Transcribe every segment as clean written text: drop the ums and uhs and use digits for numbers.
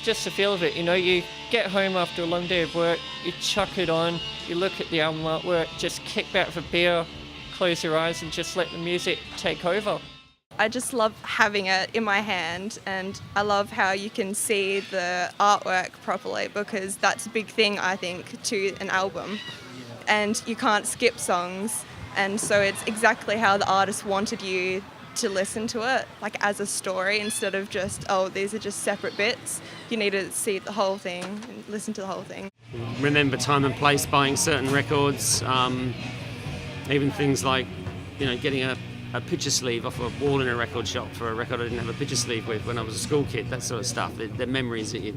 just the feel of it, you know. You get home after a long day of work, you chuck it on, you look at the album artwork, just kick back with a beer, close your eyes and just let the music take over. I just love having it in my hand, and I love how you can see the artwork properly, because that's a big thing, I think, to an album. And you can't skip songs, and so it's exactly how the artist wanted you to listen to it, like as a story, instead of just, oh, these are just separate bits. You need to see the whole thing and listen to the whole thing. Remember time and place buying certain records, even things like, you know, getting a picture sleeve off a wall in a record shop for a record I didn't have a picture sleeve with when I was a school kid, that sort of stuff. The memories that you're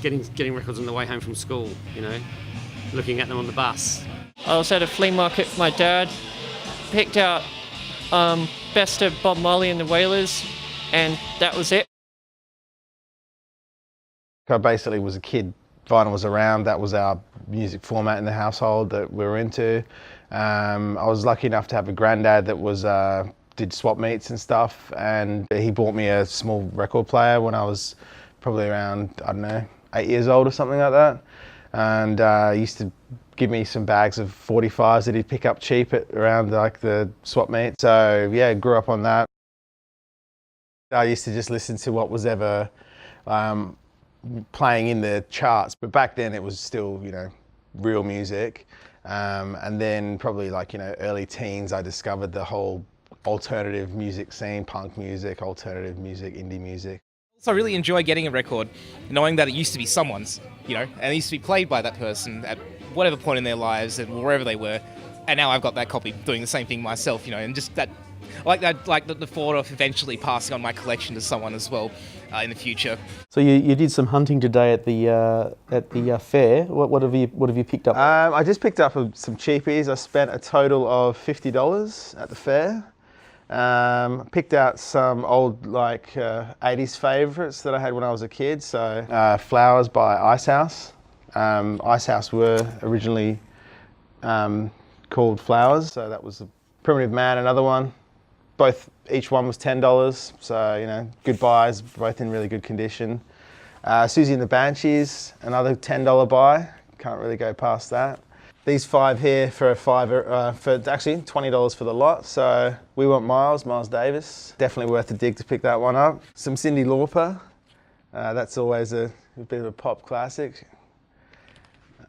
getting records on the way home from school, you know, looking at them on the bus. I was at a flea market with my dad, picked out Best of Bob Marley and the Wailers, and that was it. I basically was a kid, vinyl was around, that was our music format in the household that we were into. I was lucky enough to have a granddad that was did swap meets and stuff, and he bought me a small record player when I was probably around, I don't know, 8 years old or something like that. And he used to give me some bags of 45s that he'd pick up cheap at around like the swap meet. So yeah, grew up on that. I used to just listen to what was ever playing in the charts, but back then it was still, you know, real music. And then probably like, you know, early teens, I discovered the whole alternative music scene, punk music, alternative music, indie music. So I really enjoy getting a record, knowing that it used to be someone's, you know, and it used to be played by that person at whatever point in their lives and wherever they were. And now I've got that copy doing the same thing myself, you know, and just that, like the thought of eventually passing on my collection to someone as well in the future. So you did some hunting today at the fair. What have you picked up? I just picked up some cheapies. I spent a total of $50 at the fair. Picked out some old like 80s favourites that I had when I was a kid. So Flowers by Icehouse. Icehouse were originally called Flowers, so that was a Primitive Man, another one. Each one was $10, so you know, good buys, both in really good condition. Susie and the Banshees, another $10 buy. Can't really go past that. These 5 here for for actually $20 for the lot. So We Want Miles Davis. Definitely worth a dig to pick that one up. Some Cyndi Lauper. That's always a bit of a pop classic.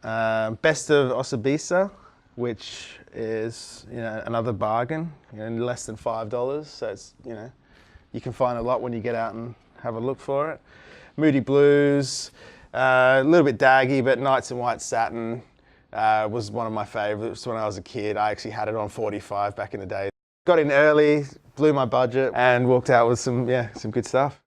Best of Osibisa, which is, you know, another bargain, you know, less than $5. So it's, you know, you can find a lot when you get out and have a look for it. Moody Blues, a little bit daggy, but Nights in White Satin was one of my favourites when I was a kid. I actually had it on 45 back in the day. Got in early, blew my budget, and walked out with some good stuff.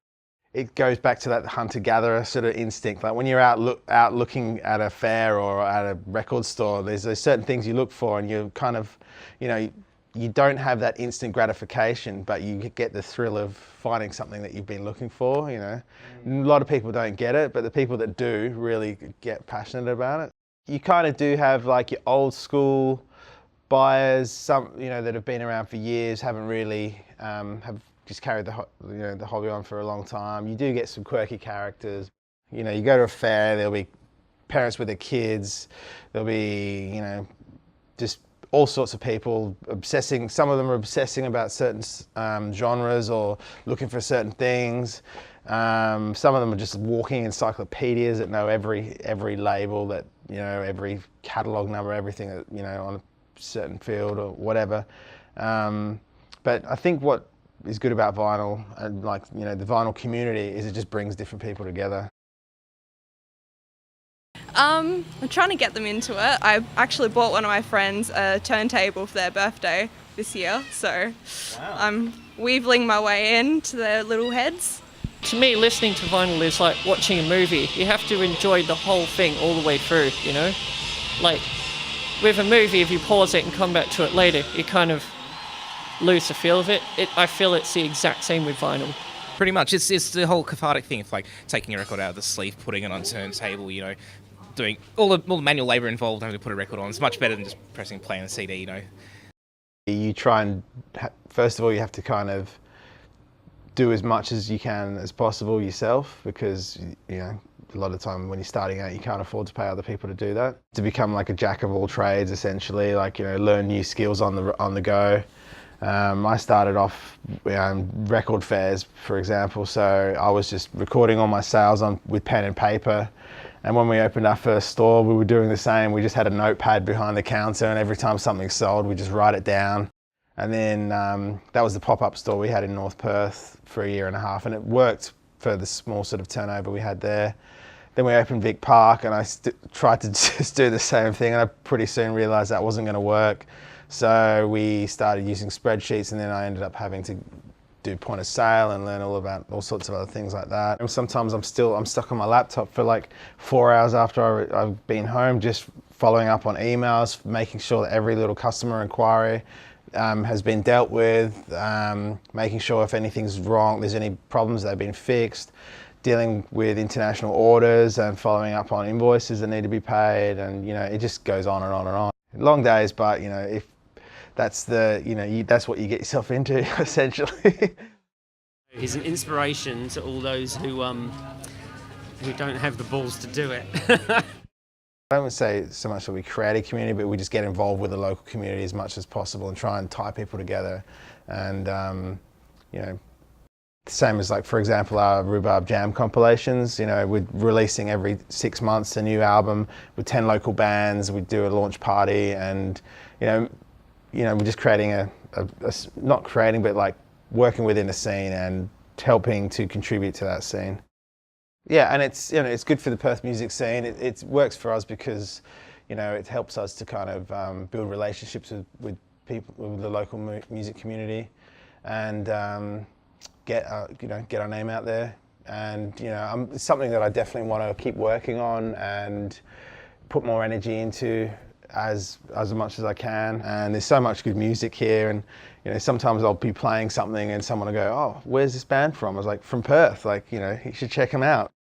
It goes back to that hunter-gatherer sort of instinct. Like when you're out looking at a fair or at a record store, there's certain things you look for, and you kind of, you know, you don't have that instant gratification, but you get the thrill of finding something that you've been looking for, you know. A lot of people don't get it, but the people that do really get passionate about it. You kind of do have like your old school buyers, some, you know, that have been around for years, haven't really, have just carried the hobby on for a long time. You do get some quirky characters. You know, you go to a fair, there'll be parents with their kids, there'll be, you know, just all sorts of people obsessing. Some of them are obsessing about certain genres or looking for certain things. Some of them are just walking encyclopedias that know every label, that, you know, every catalogue number, everything that, you know, on a certain field or whatever. But I think what is good about vinyl, and like, you know, the vinyl community, is it just brings different people together. I'm trying to get them into it. I actually bought one of my friends a turntable for their birthday this year, so wow. I'm weaveling my way into their little heads. To me, listening to vinyl is like watching a movie. You have to enjoy the whole thing all the way through, you know? Like, with a movie, if you pause it and come back to it later, you kind of lose the feel of it. I feel it's the exact same with vinyl. Pretty much, it's the whole cathartic thing of like taking a record out of the sleeve, putting it on a turntable, you know, doing all the manual labour involved having to put a record on. It's much better than just pressing play on a CD, you know. You try and, first of all, you have to kind of do as much as you can as possible yourself, because, you know, a lot of the time when you're starting out, you can't afford to pay other people to do that. To become like a jack of all trades, essentially, like, you know, learn new skills on the go. I started off record fairs, for example, so I was just recording all my sales with pen and paper. And when we opened our first store, we were doing the same. We just had a notepad behind the counter, and every time something sold, we just write it down. And then that was the pop-up store we had in North Perth for 1.5 years, and it worked for the small sort of turnover we had there. Then we opened Vic Park, and I tried to just do the same thing, and I pretty soon realised that wasn't going to work. So we started using spreadsheets, and then I ended up having to do point of sale and learn all about all sorts of other things like that. And sometimes I'm stuck on my laptop for like 4 hours after I've been home, just following up on emails, making sure that every little customer inquiry has been dealt with, making sure if anything's wrong, there's any problems that have been fixed, dealing with international orders and following up on invoices that need to be paid, and you know, it just goes on and on and on. Long days, but you know, if that's that's what you get yourself into, essentially. He's an inspiration to all those who don't have the balls to do it. I wouldn't say so much that we create a community, but we just get involved with the local community as much as possible and try and tie people together. And you know, same as, like, for example, our Rhubarb Jam compilations. You know, we're releasing every 6 months a new album with 10 local bands. We do a launch party, and you know, we're just creating not creating, but like working within a scene and helping to contribute to that scene. Yeah, and it's, you know, it's good for the Perth music scene. It works for us because, you know, it helps us to kind of build relationships with people, with the local music community, and get our name out there. And you know, it's something that I definitely want to keep working on and put more energy into as much as I can. And there's so much good music here, and you know, sometimes I'll be playing something and someone will go, "Oh, where's this band from?" I was like, "From Perth, like, you know, you should check them out."